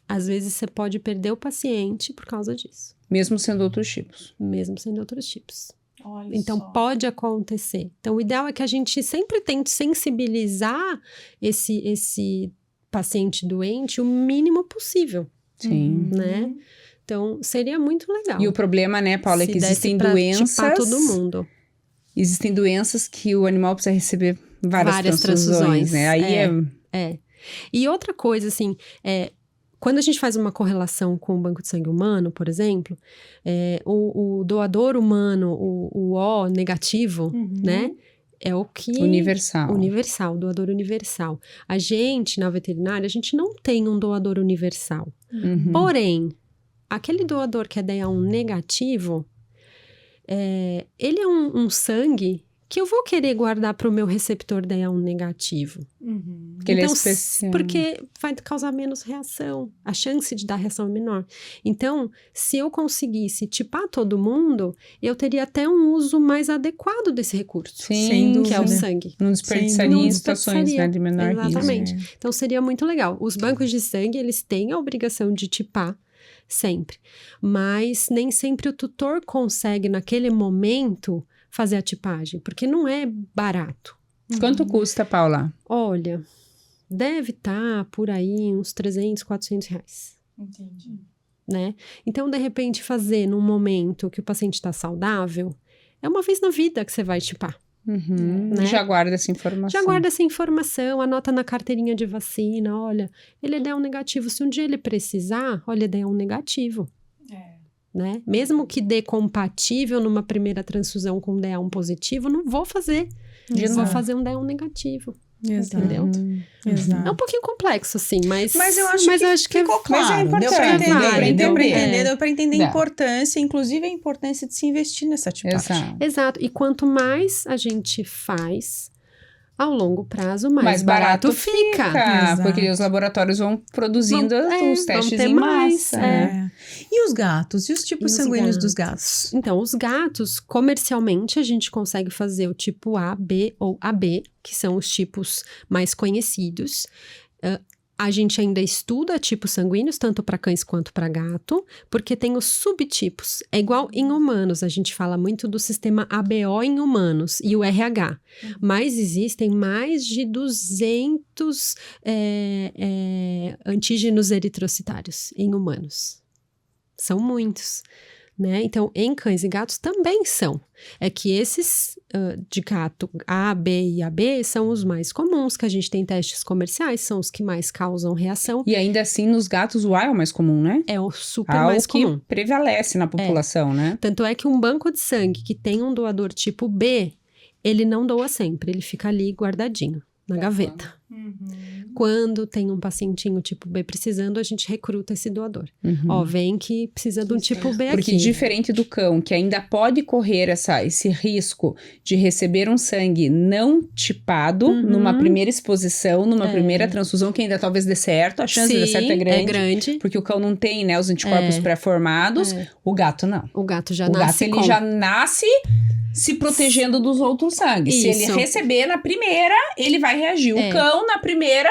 Às vezes você pode perder o paciente por causa disso. Mesmo sendo outros tipos. Mesmo sendo outros tipos. Olha então, só. Pode acontecer. Então, o ideal é que a gente sempre tente sensibilizar esse paciente doente o mínimo possível. Sim. Né? Então, seria muito legal. E o problema, né, Paula, é se que desse existem pra doenças... tipar todo mundo. Existem doenças que o animal precisa receber várias transfusões, né? Aí É. E outra coisa, assim, quando a gente faz uma correlação com o banco de sangue humano, por exemplo, o doador humano, o O negativo, né? É o que... Universal, doador universal. A gente, na veterinária, a gente não tem um doador universal. Uhum. Porém, aquele doador que é DA1 negativo, ele é um sangue que eu vou querer guardar para o meu receptor DA1 negativo. Porque ele é Então, especial. porque vai causar menos reação. A chance de dar reação é menor. Então, se eu conseguisse tipar todo mundo, eu teria até um uso mais adequado desse recurso. Sim, que é o dúvida. sangue. Não desperdiçaria em situações, né, de menor risco. Exatamente. Então, seria muito legal. Os bancos de sangue, eles têm a obrigação de tipar sempre. Mas nem sempre o tutor consegue, naquele momento, fazer a tipagem. Porque não é barato. Quanto custa, Paula? Olha, deve estar por aí uns 300, 400 reais. Entendi. Né? Então, de repente, fazer num momento que o paciente está saudável, é uma vez na vida que você vai tipar. Né? Já guarda essa informação. Já guarda essa informação, anota na carteirinha de vacina, olha, ele é DA1 negativo. Se um dia ele precisar, olha, ele é DA1 negativo. Né? Mesmo que dê compatível numa primeira transfusão com DA1 positivo, não vou fazer. Vou fazer um DA1 negativo. Exato. Entendeu? Exato. É um pouquinho complexo, assim, mas eu acho que ficou claro. Mas é importante. Deu pra entender, deu pra entender a Dá. importância, inclusive a importância de se investir nessa tipagem. Exato. E quanto mais a gente faz, ao longo prazo, mais barato fica. Exato. Porque os laboratórios vão produzindo os testes vão ter em mais, massa. E os gatos? E os tipos E os sanguíneos gatos? dos gatos? Então, os gatos, comercialmente, a gente consegue fazer o tipo A, B ou AB, que são os tipos mais conhecidos. A gente ainda estuda tipos sanguíneos, tanto para cães quanto para gato, porque tem os subtipos. É igual em humanos, a gente fala muito do sistema ABO em humanos e o RH. Mas existem mais de 200 antígenos eritrocitários em humanos. São muitos. Né? Então, em cães e gatos também são. É que esses de gato A, B e AB são os mais comuns, que a gente tem testes comerciais, são os que mais causam reação. E ainda assim, nos gatos, o A é o mais comum, né? É o super mais comum. Que prevalece na população, né? Tanto é que um banco de sangue que tem um doador tipo B, ele não doa sempre, ele fica ali guardadinho na gaveta. Quando tem um pacientinho tipo B precisando, a gente recruta esse doador. Ó, vem que precisa de um tipo B aqui. Porque diferente do cão, que ainda pode correr esse risco de receber um sangue não tipado numa primeira exposição, numa primeira transfusão, que ainda talvez dê certo, a chance de dar certo é grande. É grande. Porque o cão não tem, né, os anticorpos pré-formados, o gato não. O gato já O nasce gato, ele já nasce se protegendo dos outros sangues. Se ele receber na primeira, ele vai reagir. O cão, na primeira,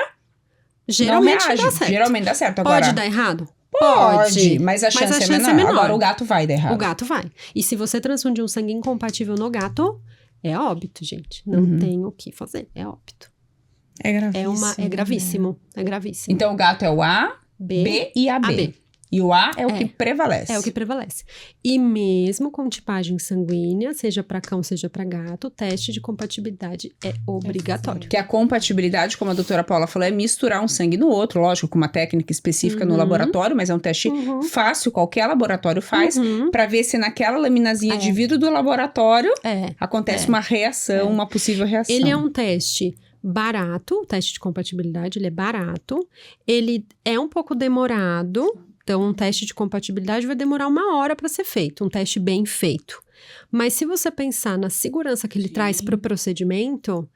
geralmente não reage. dá certo. Geralmente dá certo. Agora, Pode dar errado? Pode, mas a chance é menor. Agora o gato vai dar errado. O gato vai. E se você transfundir um sangue incompatível no gato, é óbito, gente. Não tem o que fazer, é óbito. É gravíssimo. É gravíssimo, é gravíssimo. Então o gato é o A, B e AB. AB. E o A é o que prevalece. É o que prevalece. E mesmo com tipagem sanguínea, seja para cão, seja para gato, o teste de compatibilidade é obrigatório. Que a compatibilidade, como a doutora Paula falou, é misturar um sangue no outro, lógico, com uma técnica específica no laboratório, mas é um teste fácil, qualquer laboratório faz, para ver se naquela laminazinha de vidro do laboratório acontece uma reação, uma possível reação. Ele é um teste barato, o teste de compatibilidade, ele é barato, ele é um pouco demorado. Então, um teste de compatibilidade vai demorar 1 hora para ser feito, um teste bem feito. Mas se você pensar na segurança que ele traz para o procedimento,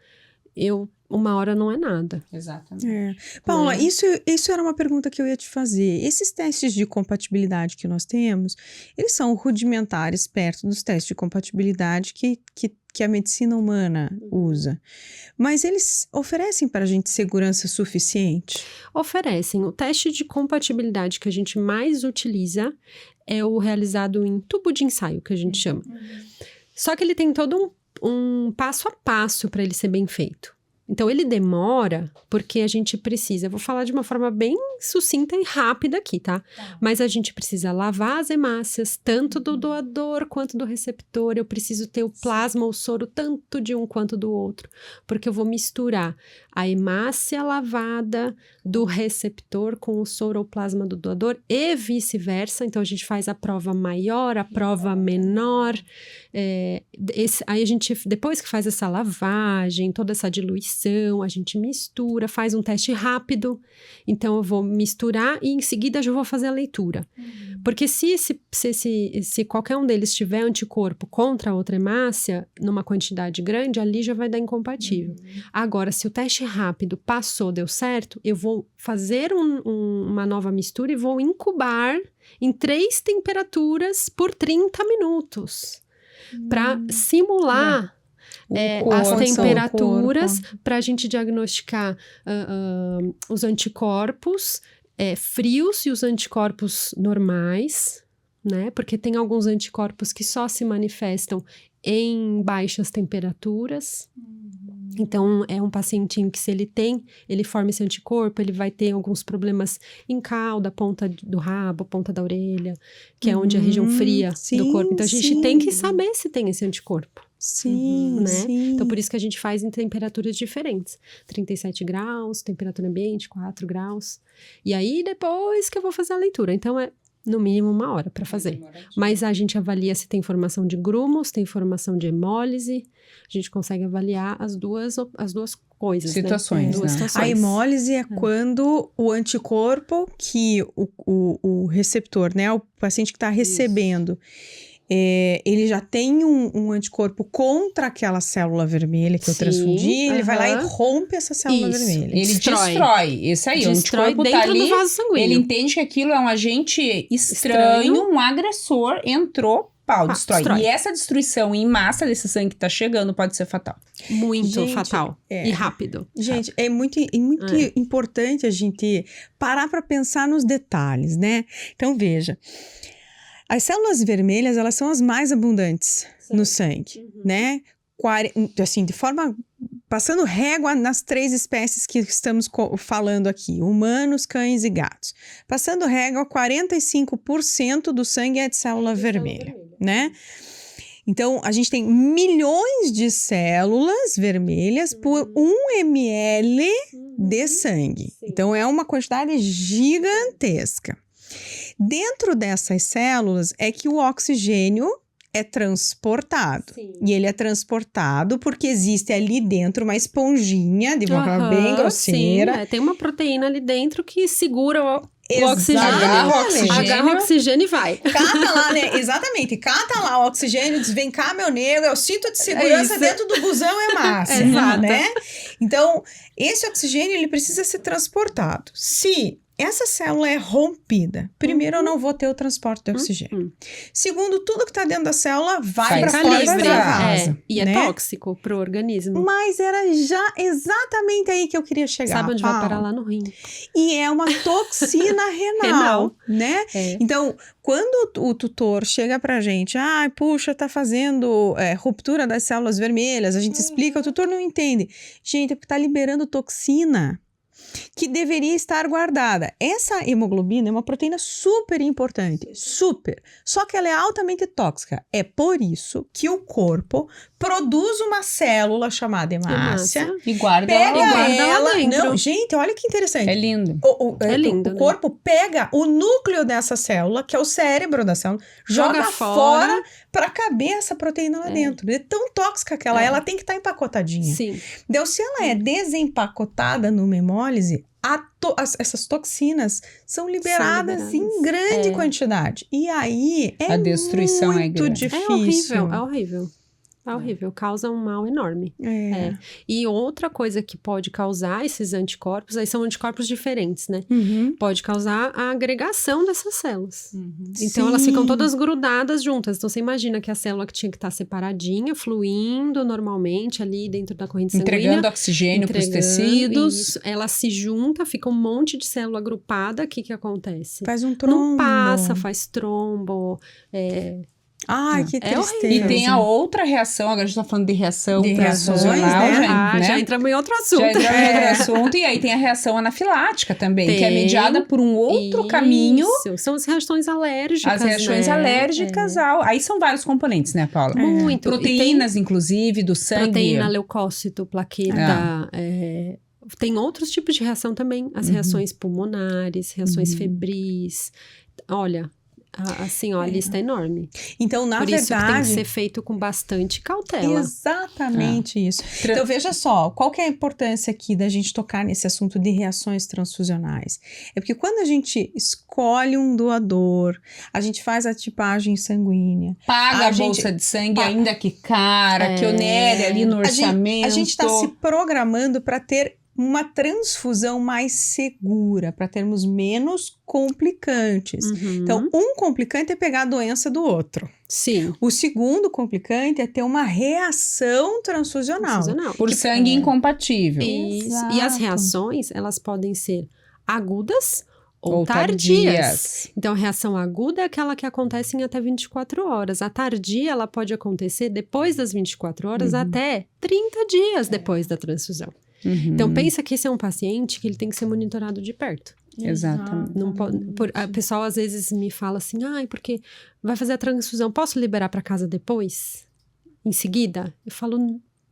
1 hora não é nada. Exatamente. Paula, isso era uma pergunta que eu ia te fazer. Esses testes de compatibilidade que nós temos, eles são rudimentares perto dos testes de compatibilidade que a medicina humana usa. Mas eles oferecem para a gente segurança suficiente? Oferecem. O teste de compatibilidade que a gente mais utiliza é o realizado em tubo de ensaio, que a gente chama. Só que ele tem todo um passo a passo para ele ser bem feito. Então, ele demora porque a gente precisa... Eu vou falar de uma forma bem sucinta e rápida aqui, tá? Mas a gente precisa lavar as hemácias, tanto do doador quanto do receptor. Eu preciso ter o plasma, o soro, tanto de um quanto do outro. Porque eu vou misturar a hemácia lavada do receptor com o soro ou plasma do doador e vice-versa. Então, a gente faz a prova maior, a prova menor. Aí a gente, depois que faz essa lavagem, toda essa diluição, a gente mistura, faz um teste rápido. Então, eu vou misturar e em seguida já vou fazer a leitura. Porque se qualquer um deles tiver anticorpo contra a outra hemácia, numa quantidade grande, ali já vai dar incompatível. Agora, se o teste rápido passou, deu certo, eu vou fazer uma nova mistura e vou incubar em 3 temperaturas por 30 minutos. Para simular as temperaturas, para a gente diagnosticar os anticorpos frios e os anticorpos normais, né? Porque tem alguns anticorpos que só se manifestam em baixas temperaturas. Então, é um pacientinho que se ele forma esse anticorpo, ele vai ter alguns problemas em cauda, ponta do rabo, ponta da orelha, que é onde é a região fria do corpo. Então, a gente tem que saber se tem esse anticorpo. Sim, né? sim. Então, por isso que a gente faz em temperaturas diferentes. 37 graus, temperatura ambiente, 4 graus. E aí, depois que eu vou fazer a leitura. Então, é no mínimo 1 hora para fazer. Mas a gente avalia se tem formação de grumos, tem formação de hemólise. A gente consegue avaliar as duas coisas, situações, né? Duas né? situações. A hemólise é quando o anticorpo que o receptor, né? O paciente que está recebendo, ele já tem um anticorpo contra aquela célula vermelha que eu transfundi, ele vai lá e rompe essa célula vermelha. Ele destrói. Esse aí, o anticorpo tá ali, do vaso sanguíneo. ele entende que aquilo é um agente estranho, um agressor, entrou, destrói. E essa destruição em massa desse sangue que tá chegando pode ser fatal. Muito fatal. E rápido. Gente, é muito importante a gente parar para pensar nos detalhes, né? Então, veja. As células vermelhas, elas são as mais abundantes no sangue, né? Assim, passando régua nas 3 espécies que estamos falando aqui, humanos, cães e gatos. Passando régua, 45% do sangue é de célula vermelha, né? Então, a gente tem milhões de células vermelhas por 1 ml de sangue. Então, é uma quantidade gigantesca. Dentro dessas células é que o oxigênio é transportado. Sim. E ele é transportado porque existe ali dentro uma esponjinha de uma forma bem grosseira. Sim, tem uma proteína ali dentro que segura o oxigênio. Agarra o oxigênio e vai. Cata lá, né? Exatamente. Cata lá o oxigênio, diz, vem cá, meu nego, é o cinto de segurança dentro do busão é massa. Exato. Né? Então, esse oxigênio, ele precisa ser transportado. Se essa célula é rompida, primeiro eu não vou ter o transporte de oxigênio. Segundo, tudo que está dentro da célula vai para fora e extravasa. E é tóxico para o organismo. Mas era já exatamente aí que eu queria chegar. Sabe onde vai parar? Lá no rim. E é uma toxina renal, né? Então, quando o tutor chega pra gente, puxa, tá fazendo ruptura das células vermelhas, a gente explica, o tutor não entende. Gente, é porque tá liberando toxina que deveria estar guardada. Essa hemoglobina é uma proteína super importante, super. Só que ela é altamente tóxica. É por isso que o corpo produz uma célula chamada hemácia e guarda ela lá dentro. Não, gente, olha que interessante. É lindo. É lindo, o corpo pega o núcleo dessa célula, que é o cérebro da célula, joga fora para caber essa proteína lá dentro. É tão tóxica que ela tem que estar empacotadinha. Sim. Então, se ela é desempacotada numa hemólise, essas toxinas são liberadas em grande quantidade. E aí a destruição muito difícil. É horrível. É horrível, causa um mal enorme. E outra coisa que pode causar esses anticorpos, aí são anticorpos diferentes, né? Pode causar a agregação dessas células. Então, elas ficam todas grudadas juntas. Então, você imagina que a célula que tinha que estar separadinha, fluindo normalmente ali dentro da corrente sanguínea. Entregando oxigênio para os tecidos. Isso. Ela se junta, fica um monte de célula agrupada. O que acontece? Faz um trombo. Não passa, faz trombo, Ai, que É tristeza. E tem a outra reação, agora a gente tá falando de reação De reações, transfusional, né? Já entramos em outro assunto. Já entramos em outro assunto. E aí tem a reação anafilática também, que é Tem. mediada por um outro caminho. Isso, são as reações alérgicas, As reações né? alérgicas aí são vários componentes, né, Paula? Muito. Proteínas, inclusive, do sangue. Proteína, leucócito, plaqueta, tem outros tipos de reação também. As reações pulmonares, reações febris. Olha, assim, ó, a lista é enorme. Então, na Por isso que tem que verdade... ser feito com bastante cautela. Exatamente isso. Então, veja só, qual que é a importância aqui da gente tocar nesse assunto de reações transfusionais? É porque quando a gente escolhe um doador, a gente faz a tipagem sanguínea. Paga a bolsa de sangue, ainda que cara, que onere ali no orçamento. A gente está se programando para ter uma transfusão mais segura, para termos menos complicantes. Então, um complicante é pegar a doença do outro. Sim. O segundo complicante é ter uma reação transfusional. Por sangue incompatível. Isso. Exato. E as reações, elas podem ser agudas ou tardias. Então, a reação aguda é aquela que acontece em até 24 horas. A tardia, ela pode acontecer depois das 24 horas até 30 dias depois da transfusão. Então, pensa que esse é um paciente que ele tem que ser monitorado de perto. Exatamente. Não pode, a pessoa às vezes me fala assim, porque vai fazer a transfusão, posso liberar para casa depois? Em seguida? Eu falo,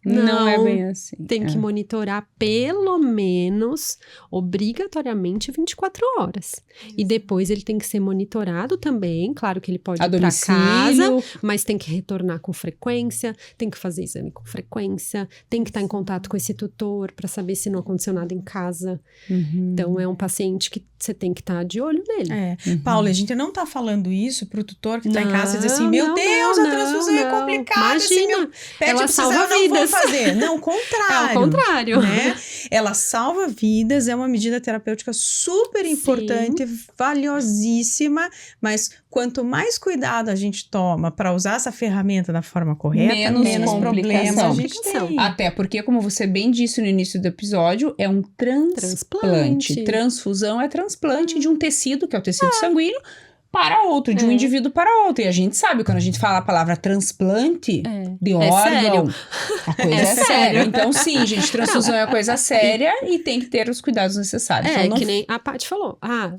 não é bem assim. Tem que monitorar pelo menos, obrigatoriamente, 24 horas. E depois ele tem que ser monitorado também. Claro que ele pode ir para casa, mas tem que retornar com frequência, tem que fazer exame com frequência, tem que estar em contato com esse tutor para saber se não aconteceu nada em casa. Então, é um paciente que você tem que estar de olho nele. Paula, a gente não tá falando isso pro tutor que tá em casa e diz assim, meu Deus, a transfusão é complicada. Imagina, ela salva vidas. Fazer. Não, o contrário. É o contrário. Né? Ela salva vidas, é uma medida terapêutica super importante, valiosíssima, mas quanto mais cuidado a gente toma para usar essa ferramenta da forma correta, menos problemas a gente tem. Até porque, como você bem disse no início do episódio, é um transplante. Transfusão é transplante de um tecido, que é o tecido sanguíneo, para outro, de um indivíduo para outro. E a gente sabe, quando a gente fala a palavra transplante de órgão, sério. A coisa é séria. Então, sim, gente, transfusão é coisa séria e tem que ter os cuidados necessários. Então, que nem a Paty falou. A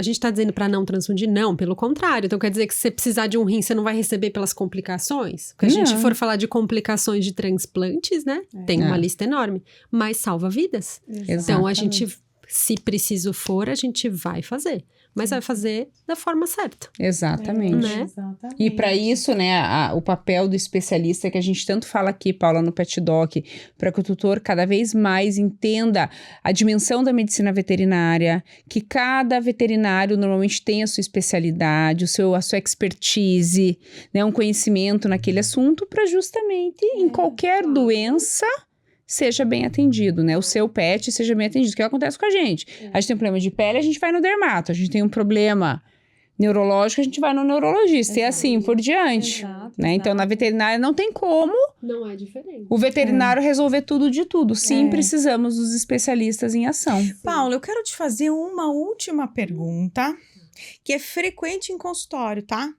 gente tá dizendo para não transfundir? Não, pelo contrário. Então, quer dizer que se você precisar de um rim, você não vai receber pelas complicações? Porque a gente for falar de complicações de transplantes, né? Tem uma lista enorme. Mas salva vidas. Então, a gente, se preciso for, a gente vai fazer. Mas vai fazer da forma certa. Exatamente. Exatamente. E para isso, né, o papel do especialista que a gente tanto fala aqui, Paula, no Pet Doc, para que o tutor cada vez mais entenda a dimensão da medicina veterinária, que cada veterinário normalmente tem a sua especialidade, a sua expertise, né, um conhecimento naquele assunto para justamente em qualquer doença seja bem atendido, né? O seu pet seja bem atendido. O que acontece com a gente? A gente tem um problema de pele, a gente vai no dermato. A gente tem um problema neurológico, a gente vai no neurologista. E assim por diante. Né? Então, na veterinária não tem como não é diferente. O veterinário resolver tudo de tudo. Sim, precisamos dos especialistas em ação. Paula, eu quero te fazer uma última pergunta, que é frequente em consultório, tá?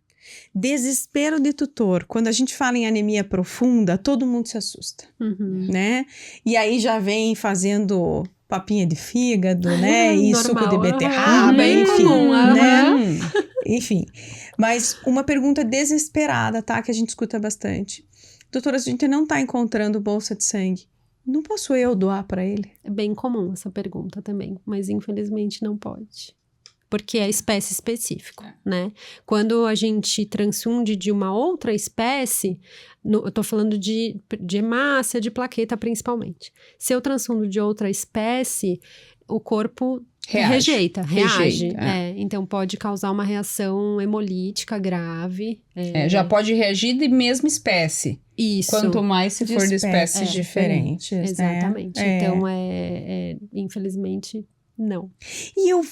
Desespero de tutor. Quando a gente fala em anemia profunda, todo mundo se assusta, né? E aí já vem fazendo papinha de fígado, né? E normal. suco de beterraba, enfim, né? Enfim. Mas uma pergunta desesperada, tá? Que a gente escuta bastante. Doutora, a gente não tá encontrando bolsa de sangue. Não posso eu doar para ele? É bem comum essa pergunta também, mas infelizmente não pode. Porque é espécie específico, né? Quando a gente transfunde de uma outra espécie, eu tô falando de hemácia, de plaqueta principalmente. Se eu transfundo de outra espécie, o corpo reage. Então pode causar uma reação hemolítica grave. Já pode reagir de mesma espéesse. Isso. Quanto mais se for de espécies diferentes. Exatamente. Né? Então, infelizmente... Não. E eu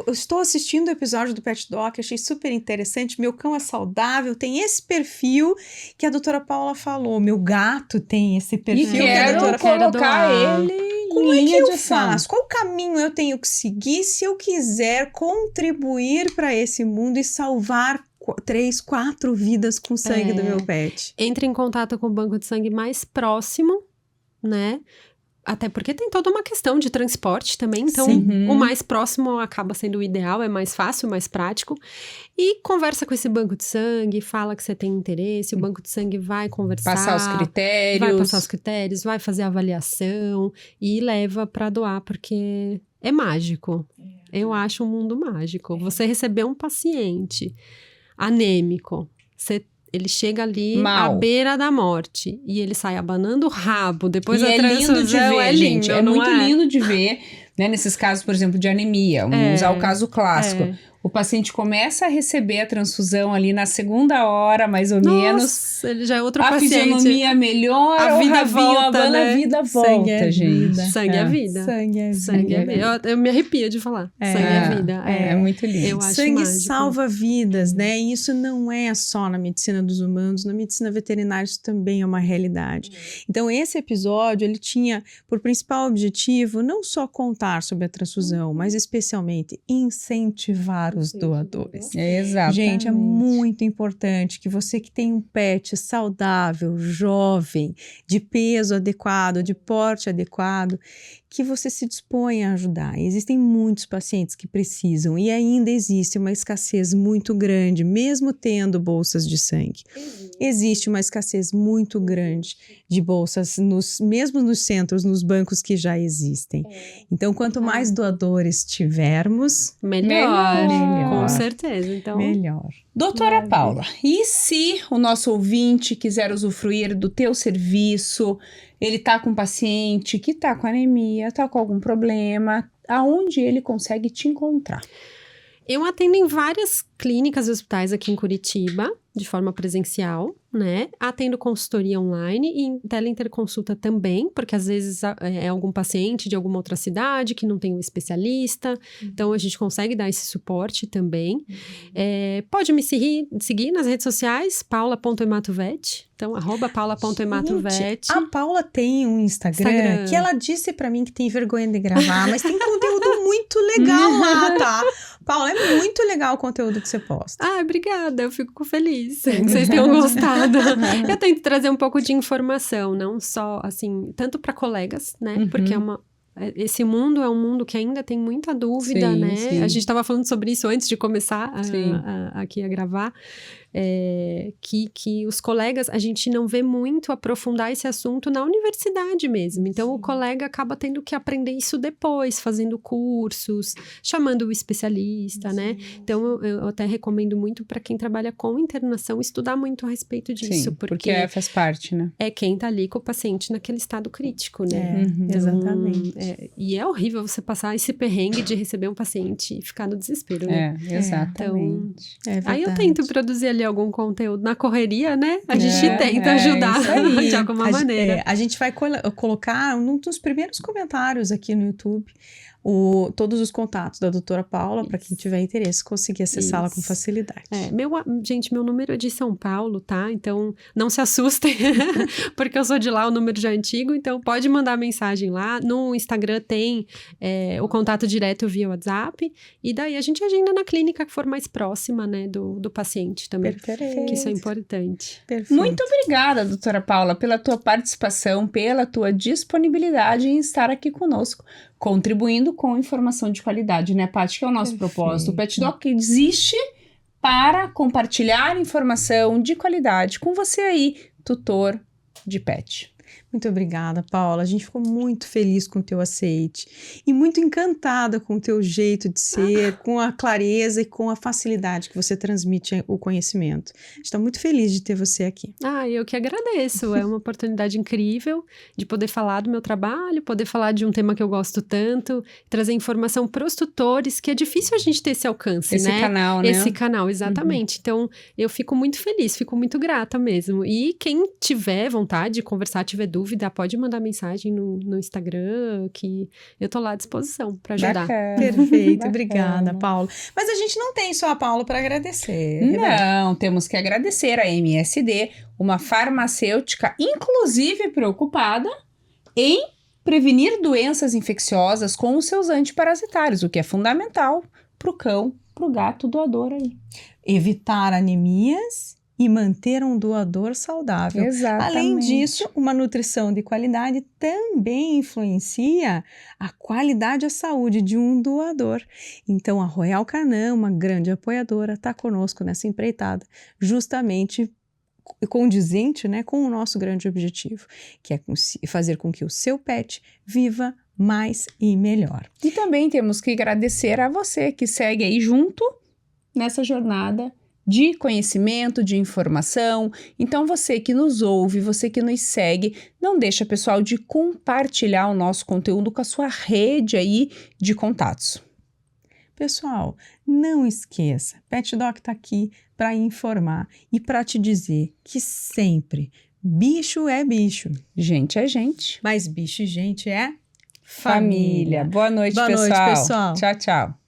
estou assistindo o episódio do Pet Doc, achei super interessante. Meu cão é saudável, tem esse perfil que a doutora Paula falou. Meu gato tem esse perfil. E quero colocar ele como é que eu faço? Qual caminho eu tenho que seguir se eu quiser contribuir para esse mundo e salvar 3, 4 vidas com sangue do meu pet. Entre em contato com o banco de sangue mais próximo, né? Até porque tem toda uma questão de transporte também, então o mais próximo acaba sendo o ideal, é mais fácil, mais prático. E conversa com esse banco de sangue, fala que você tem interesse, o banco de sangue vai conversar. Passar os critérios. Vai passar os critérios, vai fazer a avaliação e leva para doar, porque é mágico. Eu acho um mundo mágico. Você receber um paciente anêmico, ele chega ali à beira da morte e ele sai abanando o rabo depois da transfusão. Lindo de ver, gente. É muito lindo de ver, né? Nesses casos, por exemplo, de anemia. Vamos usar o caso clássico. O paciente começa a receber a transfusão ali na 2ª hora, mais ou menos. Ele já é outro a paciente. A fisionomia melhora, a vida volta, né? A vida volta, gente. Sangue é vida. Sangue é vida. Sangue é vida. Eu me arrepio de falar. Sangue é vida. É muito lindo. Eu acho sangue mágico. salva vidas, né? E isso não é só na medicina dos humanos, na medicina veterinária isso também é uma realidade. Então, esse episódio, ele tinha por principal objetivo não só contar sobre a transfusão, mas especialmente incentivar os doadores. Exatamente. Gente, é muito importante que você que tem um pet saudável, jovem, de peso adequado, de porte adequado, que você se disponha a ajudar. Existem muitos pacientes que precisam e ainda existe uma escassez muito grande, mesmo tendo bolsas de sangue. Existe uma escassez muito grande de bolsas, mesmo nos centros, nos bancos que já existem. Então, quanto mais doadores tivermos, melhor. Com certeza. Então, melhor. Doutora Paula, e se o nosso ouvinte quiser usufruir do teu serviço, ele tá com um paciente que tá com anemia, tá com algum problema, aonde ele consegue te encontrar? Eu atendo em várias clínicas e hospitais aqui em Curitiba, de forma presencial, né? Atendo consultoria online e em teleinterconsulta também, porque às vezes é algum paciente de alguma outra cidade que não tem um especialista, então a gente consegue dar esse suporte também. Pode me seguir nas redes sociais, paula.ematovet, então @paula.ematovet. A Paula tem um Instagram que ela disse pra mim que tem vergonha de gravar, mas tem conteúdo muito legal lá, tá? Paula, é muito legal o conteúdo que você posta. Ah, obrigada, eu fico feliz que vocês tenham gostado. Eu tento trazer um pouco de informação, não só, assim, tanto para colegas, né? Porque esse mundo é um mundo que ainda tem muita dúvida, né? Sim. A gente estava falando sobre isso antes de começar aqui a gravar. Que os colegas, a gente não vê muito aprofundar esse assunto na universidade mesmo. Então, o colega acaba tendo que aprender isso depois, fazendo cursos, chamando o especialista, né? Então, eu até recomendo muito para quem trabalha com internação estudar muito a respeito disso. Porque faz parte, né? É quem tá ali com o paciente naquele estado crítico, né? Então, exatamente. E é horrível você passar esse perrengue de receber um paciente e ficar no desespero, né? Exatamente. Então, aí eu tento produzir ali algum conteúdo na correria, né? A gente tenta ajudar de alguma maneira. A gente vai colocar um dos primeiros comentários aqui no YouTube todos os contatos da doutora Paula, para quem tiver interesse, conseguir acessá-la com facilidade. Gente, meu número é de São Paulo, tá? Então, não se assustem, porque eu sou de lá, o número já é antigo, então pode mandar mensagem lá. No Instagram tem o contato direto via WhatsApp, e daí a gente agenda na clínica que for mais próxima, né, do paciente também. Perfeito. Que isso é importante. Perfeito. Muito obrigada, doutora Paula, pela tua participação, pela tua disponibilidade em estar aqui conosco, contribuindo com informação de qualidade, né, Paty? Que é o nosso propósito. O Pet Doc existe para compartilhar informação de qualidade com você aí, tutor de pet. Muito obrigada, Paula. A gente ficou muito feliz com o teu aceite e muito encantada com o teu jeito de ser, com a clareza e com a facilidade que você transmite o conhecimento. A gente está muito feliz de ter você aqui. Eu que agradeço. É uma oportunidade incrível de poder falar do meu trabalho, poder falar de um tema que eu gosto tanto, trazer informação para os tutores, que é difícil a gente ter esse alcance, esse canal, né? Esse canal, exatamente. Então, eu fico muito feliz, fico muito grata mesmo. E quem tiver vontade de conversar, tiver dúvida, pode mandar mensagem no Instagram, que eu tô lá à disposição para ajudar. Bacana. Perfeito, obrigada, Paula. Mas a gente não tem só a Paula para agradecer. Não, temos que agradecer a MSD, uma farmacêutica inclusive preocupada em prevenir doenças infecciosas com os seus antiparasitários, o que é fundamental para o cão, pro gato doador aí. Evitar anemias e manter um doador saudável. Exatamente. Além disso, uma nutrição de qualidade também influencia a qualidade e a saúde de um doador. Então, a Royal Canin, uma grande apoiadora, está conosco nessa empreitada, justamente condizente, né, com o nosso grande objetivo, que é fazer com que o seu pet viva mais e melhor. E também temos que agradecer a você que segue aí junto nessa jornada de conhecimento, de informação. Então, você que nos ouve, você que nos segue, não deixa, pessoal, de compartilhar o nosso conteúdo com a sua rede aí de contatos. Pessoal, não esqueça, Pet Doc está aqui para informar e para te dizer que sempre bicho é bicho, Gente é gente. mas bicho e gente é Família. Boa noite, Boa pessoal. noite, pessoal. Tchau, tchau.